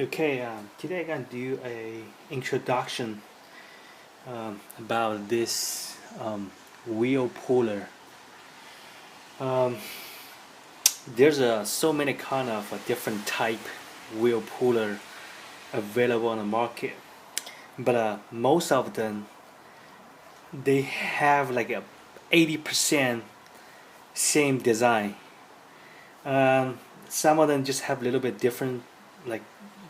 Okay, today I'm gonna do a introduction about this wheel puller. Um, there's so many kind of different type wheel puller available on the market, but most of them they have like a 80% same design. Some of them just have a little bit different, like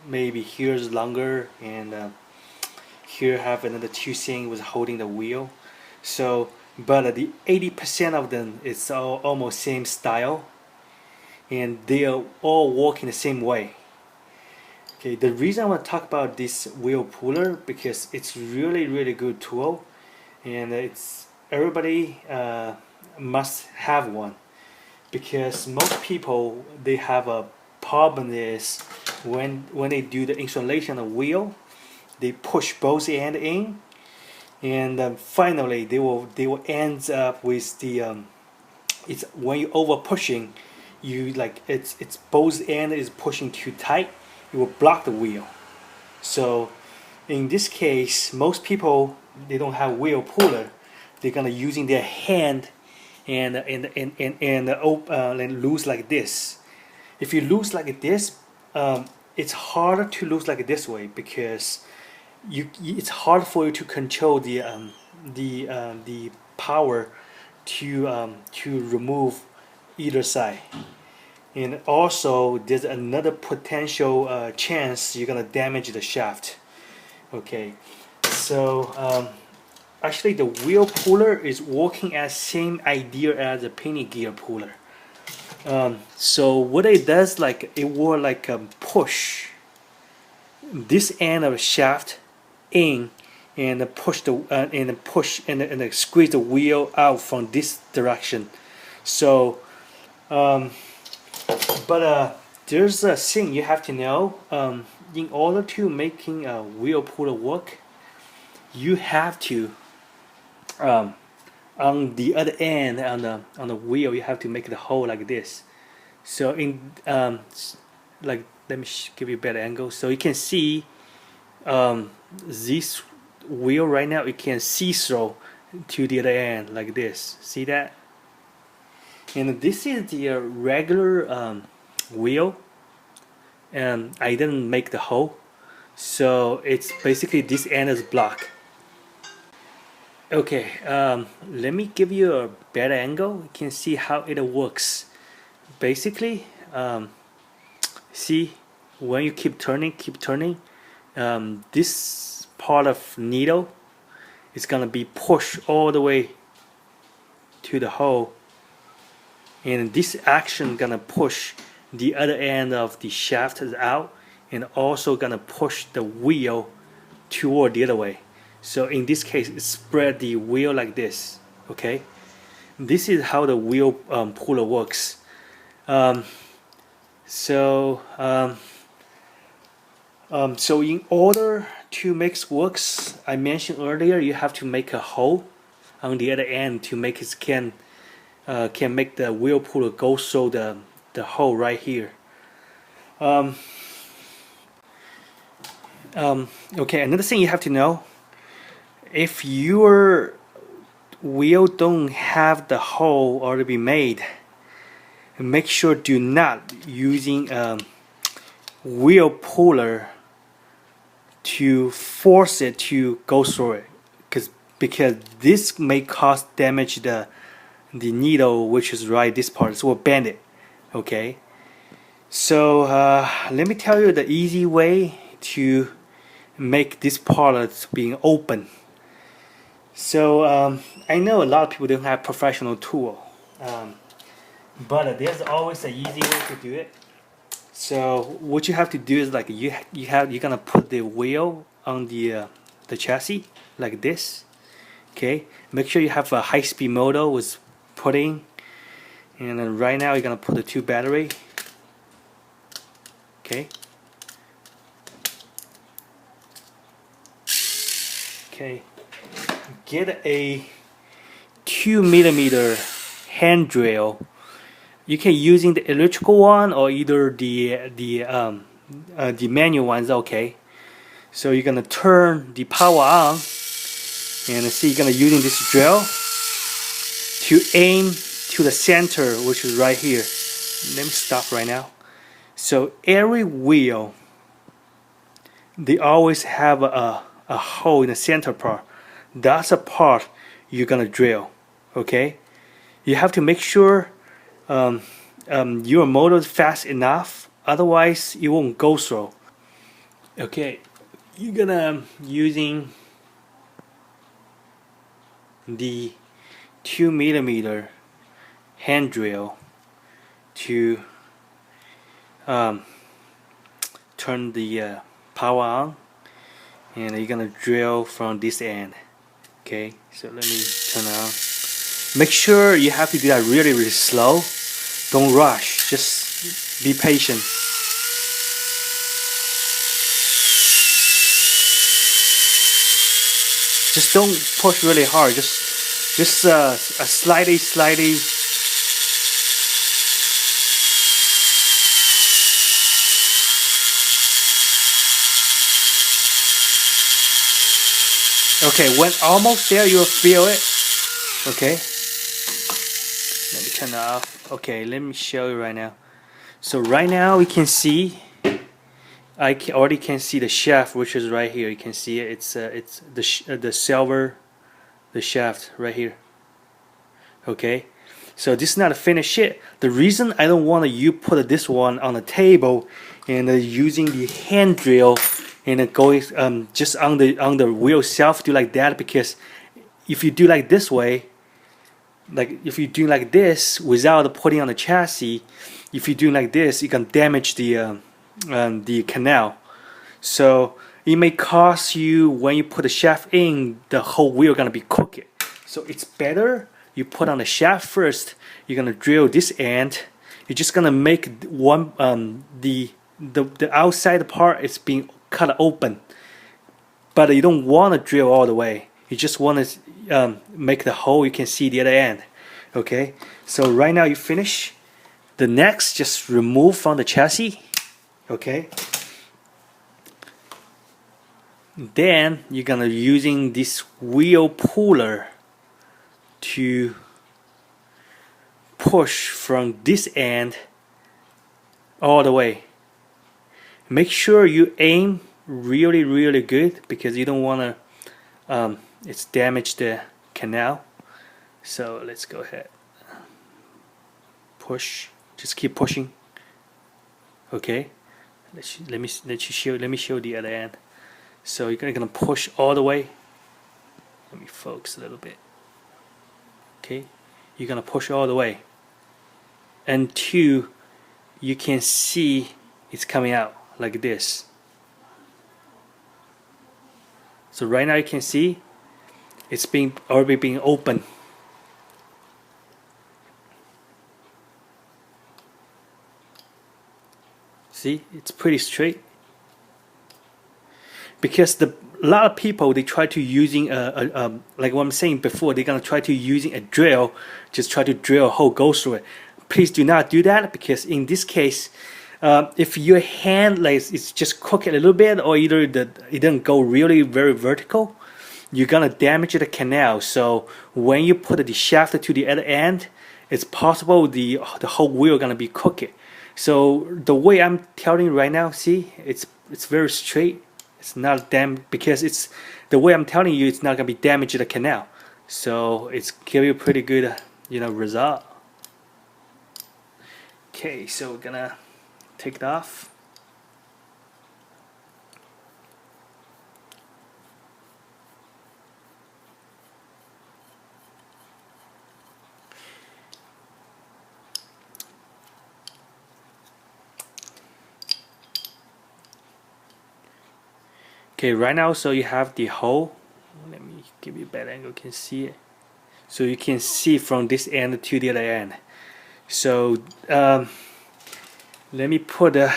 maybe here's longer and here have another two thing was holding the wheel. So, but the 80% of them is all almost same style, and they are all working the same way. Okay, the reason I want to talk about this wheel puller because it's really good tool, and it's everybody must have one because most people they have a problem is when they do the installation of wheel, they push both end in and finally they will end up with the it's when you over pushing you like it's both end is pushing too tight, it will block the wheel. So in this case most people they don't have wheel puller, they're gonna using their hand and lose like this. If you lose like this, it's harder to lose like this way because it's hard for you to control the power to remove either side. And also there's another potential chance you're gonna damage the shaft. Okay, so actually the wheel puller is working as same idea as a penny gear puller. So what it does, like it will like push this end of the shaft in and push the and squeeze the wheel out from this direction. So, but there's a thing you have to know. In order to making a wheel puller work, you have to on the other end on the wheel you have to make the hole like this. So in like let me give you a better angle so you can see this wheel right now. You can see through to the other end like this. See that? And this is the regular wheel, and I didn't make the hole, so it's basically this end is blocked. Okay, let me give you a better angle. You can see how it works. Basically, see when you keep turning, this part of needle is gonna be pushed all the way to the hole, and this action gonna push the other end of the shaft out, and also gonna push the wheel toward the other way. So in this case, it spread the wheel like this. Okay, this is how the wheel puller works. Um, so so in order to make works, I mentioned earlier, you have to make a hole on the other end to make it can make the wheel puller go through the hole right here. Okay, another thing you have to know, if your wheel don't have the hole already made, make sure do not using wheel puller to force it to go through it, because this may cause damage the needle, which is right this part, so we'll bend it. Okay, so let me tell you the easy way to make this part being open. So I know a lot of people don't have professional tool, but there's always an easy way to do it. So what you have to do is like you're gonna put the wheel on the chassis like this. Okay, make sure you have a high-speed motor with putting, and then right now you're gonna put the two battery. Okay. Okay. Get a 2 mm hand drill. You can using the electrical one or either the the manual one is okay. So you're gonna turn the power on, and see you're gonna using this drill to aim to the center, which is right here. Let me stop right now. So every wheel, they always have a hole in the center part. That's a part you're gonna drill. Okay, you have to make sure your motor is fast enough, otherwise it won't go through. Okay, you're gonna using the 2mm hand drill to turn the power on, and you're gonna drill from this end. Okay, so let me turn it on. Make sure you have to do that really slow. Don't rush, just be patient. Just don't push really hard, just a slightly. Okay, when almost there, you'll feel it. Okay, let me turn it off. Okay, let me show you right now. So right now we can see, already can see the shaft, which is right here. You can see it. It's the silver, the shaft right here. Okay, so this is not a finished yet. The reason I don't want you put this one on the table and using the hand drill and going just on the wheel itself, do like that, because if you do like this way, like if you do like this without putting on the chassis, if you do like this, you can damage the canal. So it may cost you, when you put the shaft in, the whole wheel gonna be crooked. So it's better you put on the shaft first. You're gonna drill this end. You're just gonna make one the outside part is being cut open, but you don't want to drill all the way. You just want to make the hole. You can see the other end. Okay, so right now you finish. The next, just remove from the chassis. Okay, then you're gonna using this wheel puller to push from this end all the way. Make sure you aim really good, because you don't want to it's damage the canal. So let's go ahead, push, just keep pushing. Okay, let me show the other end. So you're gonna push all the way. Let me focus a little bit. Okay, you're gonna push all the way until you can see it's coming out like this. So right now you can see it's already being open. See, it's pretty straight. Because a lot of people, they try to using like what I'm saying before, they're gonna try to using a drill, just try to drill a hole, go through it. Please do not do that, because in this case, if your hand like it's just crooked a little bit, or either it didn't go really very vertical, you're gonna damage the canal. So when you put the shaft to the other end, it's possible the whole wheel gonna be crooked. So the way I'm telling you right now, see, it's very straight. It's not because it's the way I'm telling you, it's not gonna be damage the canal. So it's give you a pretty good result. Okay, so we're gonna take it off. Okay, right now, so you have the hole. Let me give you a better angle, you can see it. So you can see from this end to the other end. So let me put the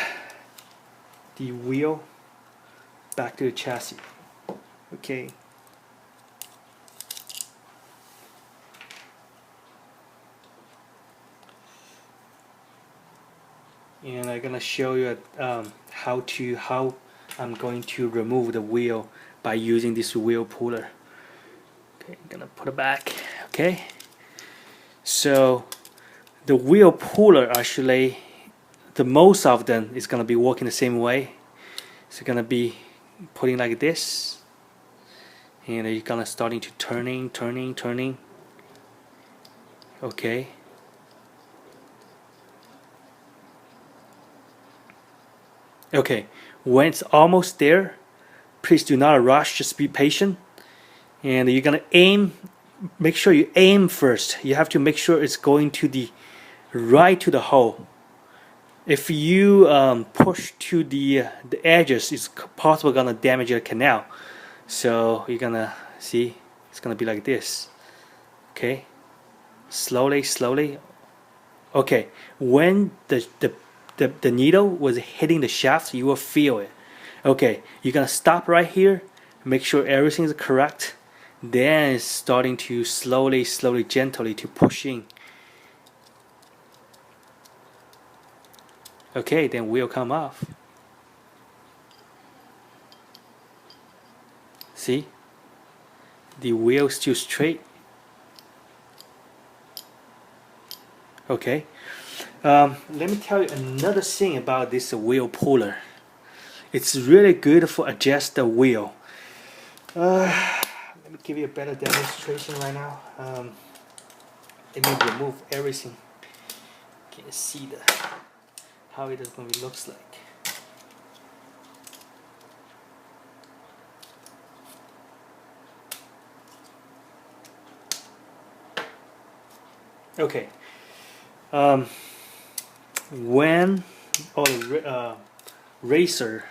wheel back to the chassis. Okay. and I'm gonna show you how I'm going to remove the wheel by using this wheel puller. Okay, I'm gonna put it back. Okay, so the wheel puller actually, the most of them is gonna be working the same way. It's gonna be putting like this, and you're gonna starting to turning. Okay. Okay, when it's almost there, please do not rush, just be patient. And you're gonna aim, make sure you aim first. You have to make sure it's going to the right to the hole. If you push to the edges, it's possible gonna damage your canal. So you're gonna see, it's gonna be like this. Okay, slowly. Okay, when the needle was hitting the shaft, you will feel it. Okay, you're gonna stop right here, make sure everything is correct, then it's starting to slowly, gently to push in. Okay, then wheel come off. See, the wheel still straight. Okay, let me tell you another thing about this wheel puller. It's really good for adjust the wheel. Let me give you a better demonstration right now. Let me remove everything. You can see how it is going to looks like. Okay. When all the racer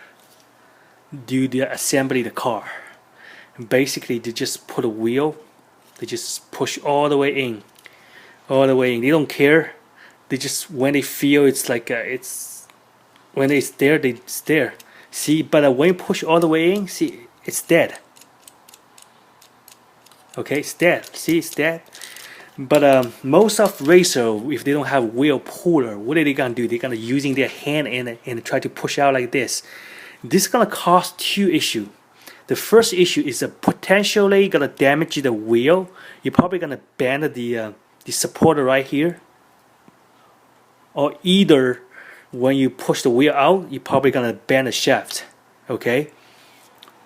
do the assembly of the car, basically they just put a wheel, they just push all the way in. They don't care. They just, when they feel it's like it's, when it's there, it's there. See, but when you push all the way in, see, it's dead. Okay, it's dead. See, it's dead. But most of racer, if they don't have wheel puller, what are they gonna do? They're gonna using their hand and try to push out like this. This is gonna cause two issues. The first issue is potentially gonna damage the wheel. You're probably gonna bend the supporter right here, or either when you push the wheel out, you're probably gonna bend the shaft. Okay,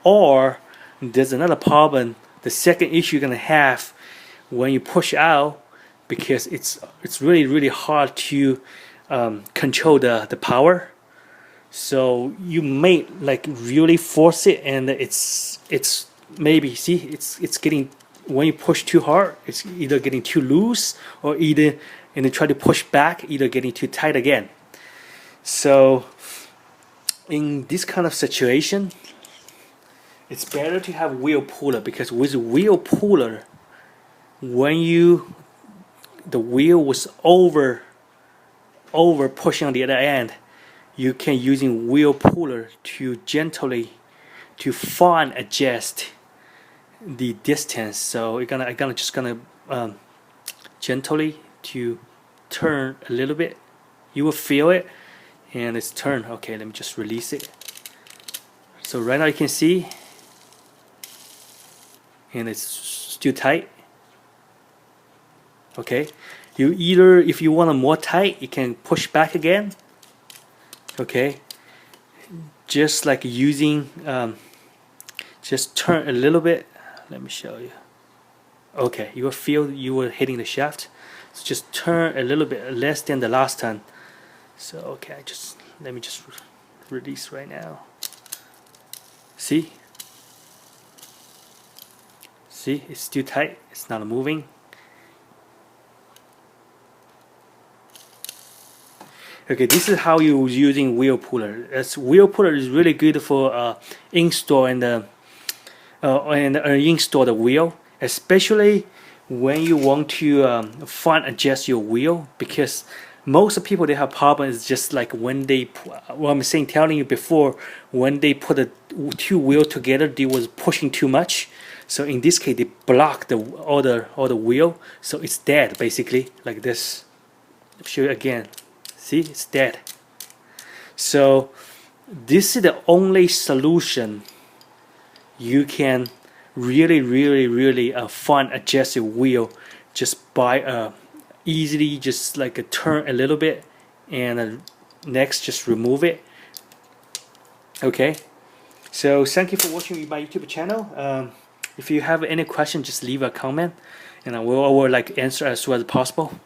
or there's another problem. The second issue you're gonna have when you push out, because it's really hard to control the power. So you may like really force it, and it's maybe, see, it's getting, when you push too hard, it's either getting too loose, or either, and then try to push back, either getting too tight again. So in this kind of situation, it's better to have wheel puller, because with wheel puller, when the wheel was over pushing on the other end, you can using wheel puller to gently to fine adjust the distance. So you're gonna gently to turn a little bit. You will feel it, and it's turned. Okay, let me just release it. So right now you can see, and it's still tight. Okay, you either, if you want it more tight, you can push back again. Okay, just like using, just turn a little bit. Let me show you. Okay, you will feel you were hitting the shaft. So just turn a little bit less than the last time. So okay, let me just release right now. See, it's still tight. It's not moving. Okay, this is how you're using wheel puller. Wheel puller is really good for install and install the wheel, especially when you want to fine adjust your wheel, because most people, they have problems just like when they, what I'm saying, telling you before, when they put the two wheels together, they was pushing too much. So in this case, they block all the wheel, so it's dead basically, like this. I'll show you again. See, it's dead. So this is the only solution you can really fun adjusted wheel just by easily just like a turn a little bit and next just remove it. Okay, so thank you for watching my YouTube channel. If you have any question, just leave a comment and I will like answer as soon as possible.